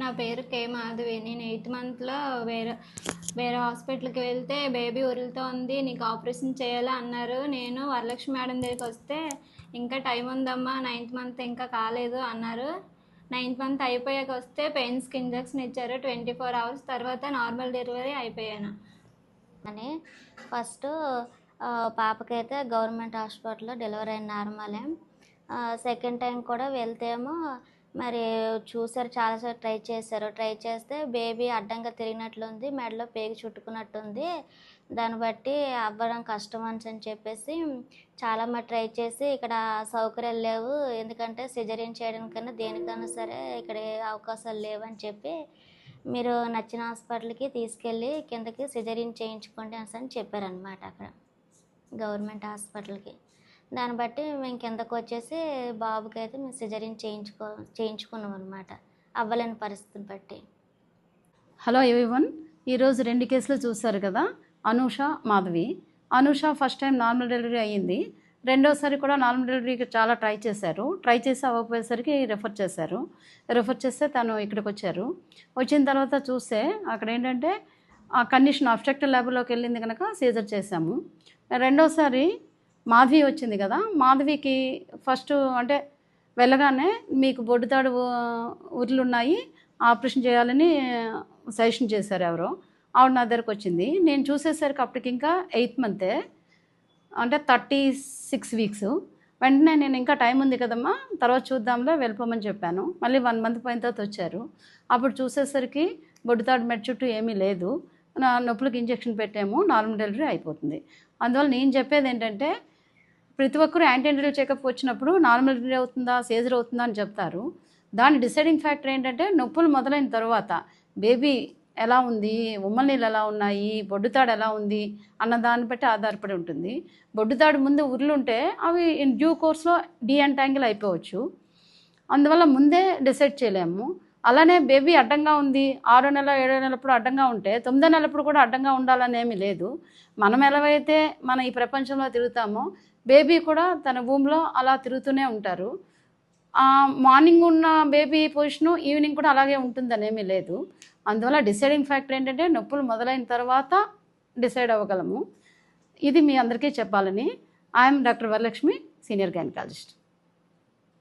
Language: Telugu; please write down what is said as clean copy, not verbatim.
నా పేరు కే మాధవి. నేను 8th మంత్లో వేరే వేరే హాస్పిటల్కి వెళ్తే బేబీ ఉరులుతో ఉంది, నీకు ఆపరేషన్ చేయాలా అన్నారు. నేను వరలక్ష్మి మేడం దగ్గరికి వస్తే ఇంకా టైం ఉందమ్మా, 9th మంత్ ఇంకా కాలేదు అన్నారు. 9th మంత్ అయిపోయాక వస్తే పెయిన్స్కి ఇంజక్షన్ ఇచ్చారు. 24 hours తర్వాత నార్మల్ డెలివరీ అయిపోయాను. అని ఫస్ట్ పాపకైతే గవర్నమెంట్ హాస్పిటల్లో డెలివరీ అయిన నార్మలే. సెకండ్ టైం కూడా వెళ్తేమో మరి చూసారు, చాలాసార్లు ట్రై చేస్తే బేబీ అడ్డంగా తిరిగినట్లుంది, మెడలో పేగి చుట్టుకున్నట్టుంది, దాన్ని బట్టి అవ్వడం కష్టం అని చెప్పేసి చాలా మంది ట్రై చేసి ఇక్కడ సౌకర్యాలు లేవు, ఎందుకంటే సిజరీన్ చేయడానికన్నా దేనికన్నా సరే ఇక్కడ అవకాశాలు లేవని చెప్పి మీరు నచ్చిన హాస్పిటల్కి తీసుకెళ్ళి కిందకి సిజరీన్ చేయించుకోండి అని చెప్పారనమాట అక్కడ గవర్నమెంట్ హాస్పిటల్కి. దాన్ని బట్టి మేము కిందకు వచ్చేసి బాబుకి అయితే మేము సిజరీన్ చేయించుకున్నాం అనమాట, అవ్వలేని పరిస్థితిని బట్టి. హలో ఎవ్రీవన్, ఈరోజు 2 కేసులు చూశారు కదా. Anusha, Madhavi. Anusha first time normal delivery అయ్యింది. రెండోసారి కూడా నార్మల్ డెలివరీకి చాలా ట్రై చేసి అవ్వకపోయేసరికి రెఫర్ చేస్తే తను ఇక్కడికి వచ్చారు. వచ్చిన తర్వాత చూస్తే అక్కడ ఏంటంటే ఆ కండిషన్ అబ్స్ట్రక్టివ్ ల్యాబ్లోకి వెళ్ళింది కనుక సీజర్ చేశాము. రెండోసారి మాధవి వచ్చింది కదా, మాధవికి ఫస్ట్ అంటే వెళ్ళగానే మీకు బొడ్డుతాడు ఉరులున్నాయి, ఆపరేషన్ చేయాలని సజెషన్ చేశారు ఎవరో. ఆవిడ నా దగ్గరకు వచ్చింది. నేను చూసేసరికి అప్పటికి ఇంకా 8th మంతే, అంటే 36 weeks. వెంటనే నేను ఇంకా టైం ఉంది కదమ్మా, తర్వాత చూద్దాంలో వెళ్ళిపోమని చెప్పాను. మళ్ళీ 1 month పోయిన తర్వాత వచ్చారు. అప్పుడు చూసేసరికి బొడ్డుతాడు మెడ చుట్టూ ఏమీ లేదు, నా నొప్పులకు ఇంజెక్షన్ పెట్టాము, నార్మల్ డెలివరీ అయిపోతుంది. అందువల్ల నేను చెప్పేది ఏంటంటే ప్రతి ఒక్కరు యాంటీనెటల్ చెకప్ వచ్చినప్పుడు నార్మల్ డెలివరీ అవుతుందా, సీజర్ అవుతుందా అని చెప్తారు. దాని డిసైడింగ్ ఫ్యాక్టర్ ఏంటంటే నొప్పులు మొదలైన తర్వాత బేబీ ఎలా ఉంది, ఉమ్మనీళ్ళు ఎలా ఉన్నాయి, బొడ్డుతాడు ఎలా ఉంది అన్న దాన్ని బట్టి ఆధారపడి ఉంటుంది. బొడ్డుతాడు ముందు ఉరులుంటే అవి ఇన్ డ్యూ కోర్స్లో డీఎంటాంగిల్ అయిపోవచ్చు, అందువల్ల ముందే డిసైడ్ చేయలేము. అలానే బేబీ అడ్డంగా ఉంది, 6వ నెల 7వ నెలప్పుడు అడ్డంగా ఉంటే 9వ నెలప్పుడు కూడా అడ్డంగా ఉండాలనేమి లేదు. మనం ఎలాగైతే మన ఈ ప్రపంచంలో తిరుగుతామో బేబీ కూడా తన భూమిలో అలా తిరుగుతూనే ఉంటారు. మార్నింగ్ ఉన్న బేబీ పొజిషను ఈవినింగ్ కూడా అలాగే ఉంటుందనేమీ లేదు. అందువల్ల డిసైడింగ్ ఫ్యాక్టర్ ఏంటంటే నొప్పులు మొదలైన తర్వాత డిసైడ్ అవ్వగలము. ఇది మీ అందరికీ చెప్పాలని. I'm doctor Varalakshmi, senior gynaecologist.